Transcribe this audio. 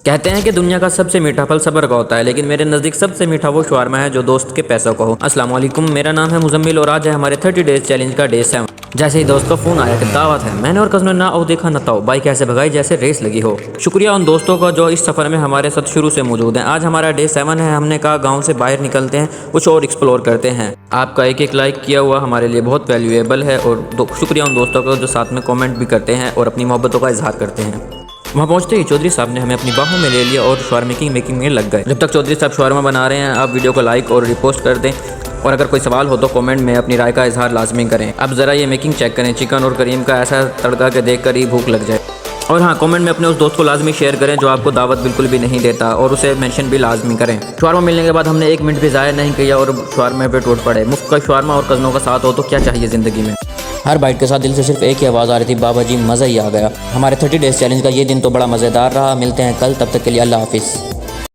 कहते हैं कि दुनिया का सबसे मीठा फल सब्र का होता है, लेकिन मेरे नज़दीक सबसे मीठा वो शवारमा है जो दोस्त के पैसों का हो। अस्सलाम वालेकुम, मेरा नाम है मुजम्मिल और आज है हमारे 30 डेज चैलेंज का डे 7। जैसे ही दोस्त का फ़ोन आया कि दावत है, मैंने और कज़नों ना आओ देखा न ताओ, बाइक ऐसे भगाई जैसे रेस लगी हो। शुक्रिया उन दोस्तों का जो इस सफ़र में हमारे साथ शुरू से मौजूद हैं। आज हमारा डे 7 है। हमने कहा गाँव से बाहर निकलते हैं, कुछ और एक्सप्लोर करते हैं। आपका एक एक लाइक किया हुआ हमारे लिए बहुत वैल्यूएबल है और शुक्रिया उन दोस्तों का जो साथ में कॉमेंट भी करते हैं और अपनी मोहब्बतों का इजहार करते हैं। वहाँ पहुँचते ही चौधरी साहब ने हमें अपनी बाहों में ले लिया और शवारमा की मेकिंग में लग गए। जब तक चौधरी साहब शवारमा बना रहे हैं, आप वीडियो को लाइक और रिपोस्ट कर दें और अगर कोई सवाल हो तो कमेंट में अपनी राय का इजहार लाजमी करें। अब ज़रा ये मेकिंग चेक करें, चिकन और करीम का ऐसा तड़का के देख कर ही भूख लग जाए। और हाँ, कमेंट में अपने उस दोस्त को लाजमी शेयर करें जो आपको दावत बिल्कुल भी नहीं देता और उसे मेंशन भी लाजमी करें। शवारमा मिलने के बाद हमने 1 मिनट भी ज़ाया नहीं किया और शवारमा पे टूट पड़े। मुफ्त का शवारमा और कज़नों का साथ हो तो क्या चाहिए ज़िंदगी में। हर बाइट के साथ दिल से सिर्फ एक ही आवाज़ आ रही थी, बाबा जी मज़ा ही आ गया। हमारे 30 डेज चैलेंज का ये दिन तो बड़ा मज़ेदार रहा। मिलते हैं कल, तब तक के लिए अल्लाह हाफिज़।